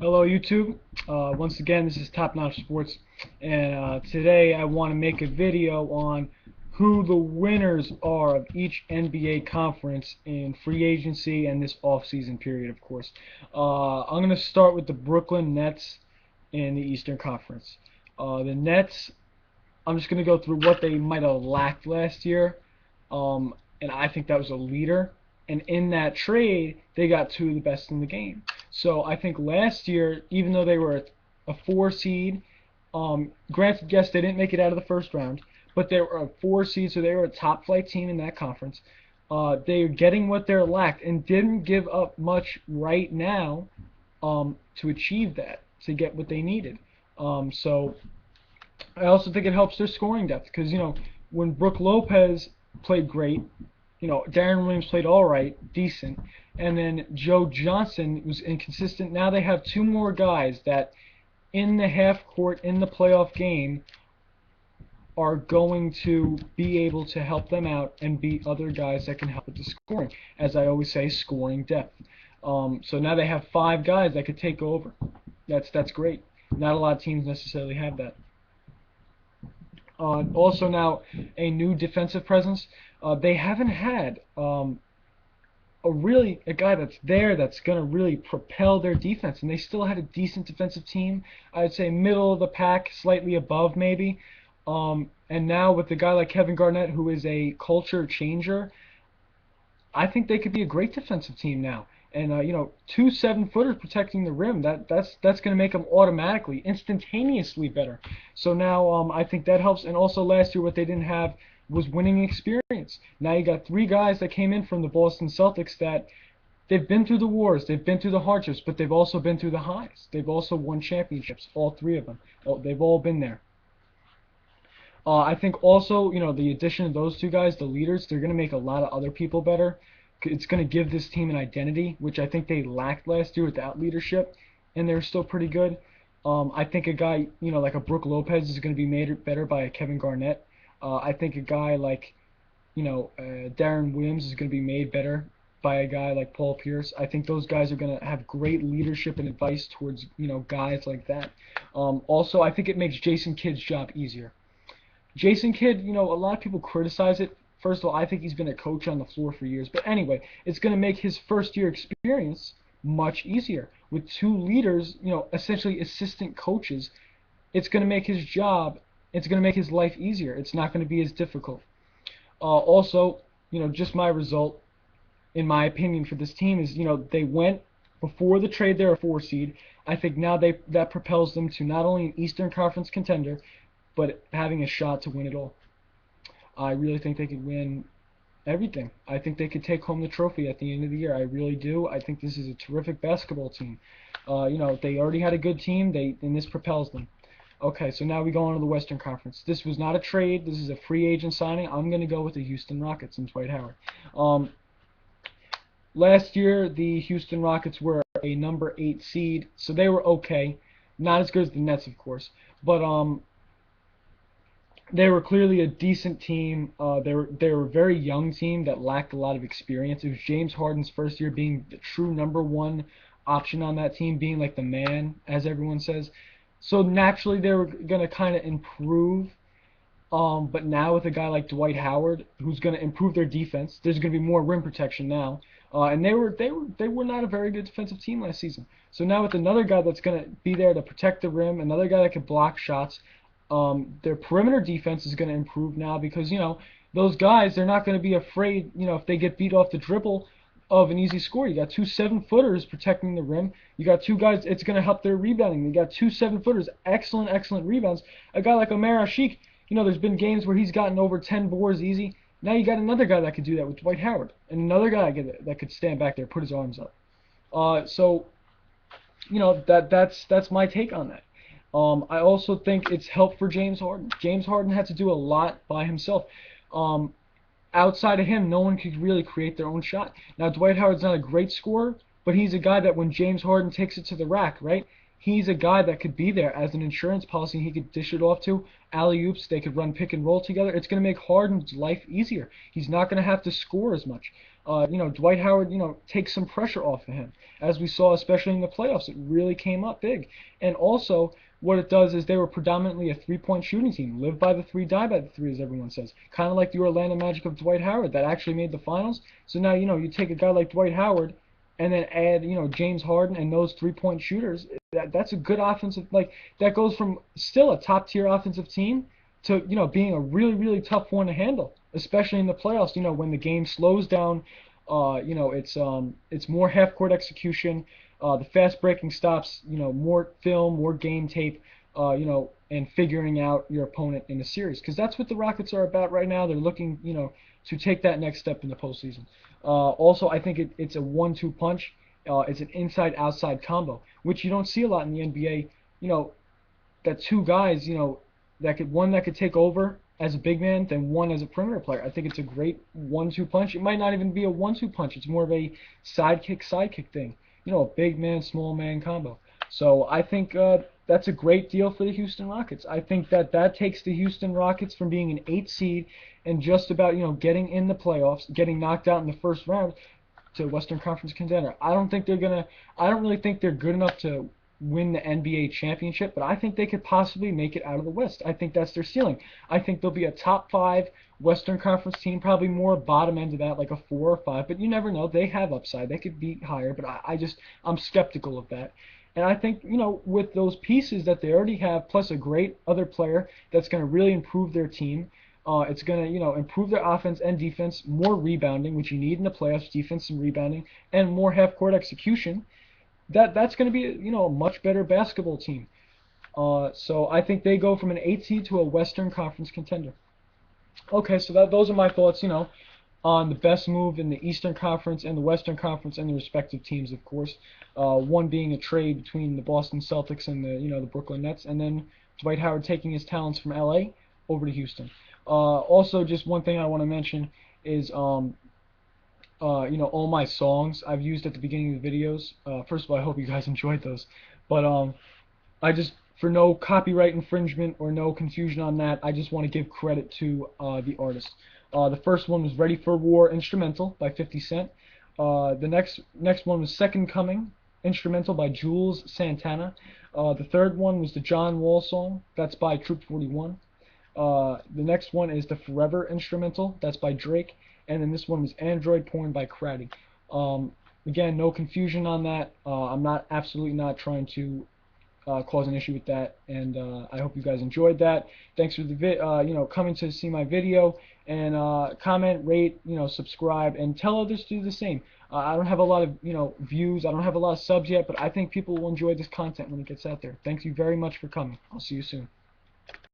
Hello YouTube. Once again, this is Top Notch Sports, and today I want to make a video on who the winners are of each NBA conference in free agency and this off-season period, of course. I'm going to start with the Brooklyn Nets in the Eastern Conference. The Nets, I'm just going to go through what they might have lacked last year, and I think that was a leader. And in that trade, they got two of the best in the game. So I think last year, even though they were a 4 seed, granted, yes, they didn't make it out of the first round, but they were a 4 seed, so they were a top flight team in that conference. They're getting what they're lacked and didn't give up much right now to achieve that, to get what they needed. So I also think it helps their scoring depth because, when Brook Lopez played great, Darren Williams played all right, decent, and then Joe Johnson was inconsistent. Now they have two more guys that in the half court in the playoff game are going to be able to help them out and beat other guys that can help with the scoring. As I always say, scoring depth. So now they have five guys that could take over. That's great. Not a lot of teams necessarily have that. Also now a new defensive presence. They haven't had a guy that's there that's going to really propel their defense, and they still had a decent defensive team. I'd say middle of the pack, slightly above maybe. And now with a guy like Kevin Garnett, who is a culture changer, I think they could be a great defensive team now. And two 7-footers protecting the rim, that's going to make them automatically, instantaneously better. So now I think that helps. And also last year, what they didn't have was winning experience. Now you got three guys that came in from the Boston Celtics that they've been through the wars, they've been through the hardships, but they've also been through the highs. They've also won championships, all three of them. They've all been there. I think also, the addition of those two guys, the leaders, they're going to make a lot of other people better. It's going to give this team an identity, which I think they lacked last year without leadership, and they're still pretty good. I think a guy, like a Brook Lopez is going to be made better by a Kevin Garnett. I think a guy like, Darren Williams is going to be made better by a guy like Paul Pierce. I think those guys are going to have great leadership and advice towards, guys like that. Also, I think it makes Jason Kidd's job easier. Jason Kidd, a lot of people criticize it. First of all, I think he's been a coach on the floor for years. But anyway, it's going to make his first year experience much easier. With two leaders, essentially assistant coaches, it's going to make his job, it's going to make his life easier. It's not going to be as difficult. Also, just my result, in my opinion, for this team is, they went before the trade, they're a 4 seed. I think now that propels them to not only an Eastern Conference contender, but having a shot to win it all. I really think they could win everything. I think they could take home the trophy at the end of the year. I really do. I think this is a terrific basketball team. They already had a good team, and this propels them. Okay, so now we go on to the Western Conference. This was not a trade. This is a free agent signing. I'm going to go with the Houston Rockets and Dwight Howard. Last year, the Houston Rockets were a number 8 seed, so they were okay. Not as good as the Nets, of course, but they were clearly a decent team. They were a very young team that lacked a lot of experience. It was James Harden's first year being the true #1 option on that team, being like the man, as everyone says. So naturally they were gonna kind of improve. But now with a guy like Dwight Howard, who's gonna improve their defense, there's gonna be more rim protection now. And they were not a very good defensive team last season. So now with another guy that's gonna be there to protect the rim, another guy that can block shots. Their perimeter defense is going to improve now because, those guys, they're not going to be afraid, if they get beat off the dribble of an easy score. You got two 7-footers protecting the rim. You got two guys, it's going to help their rebounding. You got two 7-footers, excellent rebounds. A guy like Omer Ashik, there's been games where he's gotten over 10 boards easy. Now you got another guy that could do that with Dwight Howard. And another guy that could stand back there, put his arms up. So, that's my take on that. I also think it's help for James Harden. James Harden had to do a lot by himself. Outside of him, no one could really create their own shot. Now, Dwight Howard's not a great scorer, but he's a guy that when James Harden takes it to the rack, right, he's a guy that could be there as an insurance policy. He could dish it off to alley-oops. They could run pick and roll together. It's going to make Harden's life easier. He's not going to have to score as much. Dwight Howard, takes some pressure off of him, as we saw, especially in the playoffs. It really came up big. And also, what it does is they were predominantly a three-point shooting team. Live by the three, die by the three, as everyone says. Kind of like the Orlando Magic of Dwight Howard that actually made the finals. So now, you take a guy like Dwight Howard and then add, James Harden and those three-point shooters. That's a good offensive, like, that goes from still a top-tier offensive team to, being a really, really tough one to handle, especially in the playoffs, when the game slows down. It's more half-court execution, the fast breaking stops, more film, more game tape, and figuring out your opponent in the series, because that's what the Rockets are about right now. They're looking, to take that next step in the postseason. Also, I think it's a 1-2 punch. It's an inside-outside combo, which you don't see a lot in the NBA. You know, that two guys, that could take over as a big man than one as a perimeter player. I think it's a great 1-2 punch. It might not even be a 1-2 punch. It's more of a sidekick thing. A big man small man combo. So I think that's a great deal for the Houston Rockets. I think that takes the Houston Rockets from being an 8 seed and just about getting in the playoffs, getting knocked out in the first round, to Western Conference contender. I don't think they're gonna. I don't really think they're good enough to win the NBA championship, but I think they could possibly make it out of the West. I think that's their ceiling. I think they'll be a top 5 Western Conference team, probably more bottom end of that, like a 4 or 5. But you never know. They have upside. They could be higher, but I'm skeptical of that. And I think, with those pieces that they already have, plus a great other player that's going to really improve their team, it's going to, improve their offense and defense, more rebounding, which you need in the playoffs, defense and rebounding, and more half-court execution. That's going to be, a much better basketball team. So I think they go from an 8 seed to a Western Conference contender. Okay, so those are my thoughts, on the best move in the Eastern Conference and the Western Conference and the respective teams, of course. One being a trade between the Boston Celtics and the Brooklyn Nets, and then Dwight Howard taking his talents from LA over to Houston. Also, just one thing I want to mention is all my songs I've used at the beginning of the videos. First of all, I hope you guys enjoyed those. But I just, for no copyright infringement or no confusion on that, I just want to give credit to the artist. The first one was Ready for War Instrumental by 50 Cent. The next one was Second Coming Instrumental by Jules Santana. The third one was the John Wall song. That's by Troop 41. The next one is the Forever Instrumental. That's by Drake. And then this one was Android Porn by Crowdy. Again, no confusion on that. I'm absolutely not trying to cause an issue with that, and I hope you guys enjoyed that. Thanks for coming to see my video, and comment, rate, subscribe, and tell others to do the same. I don't have a lot of views. I don't have a lot of subs yet, but I think people will enjoy this content when it gets out there. Thank you very much for coming. I'll see you soon.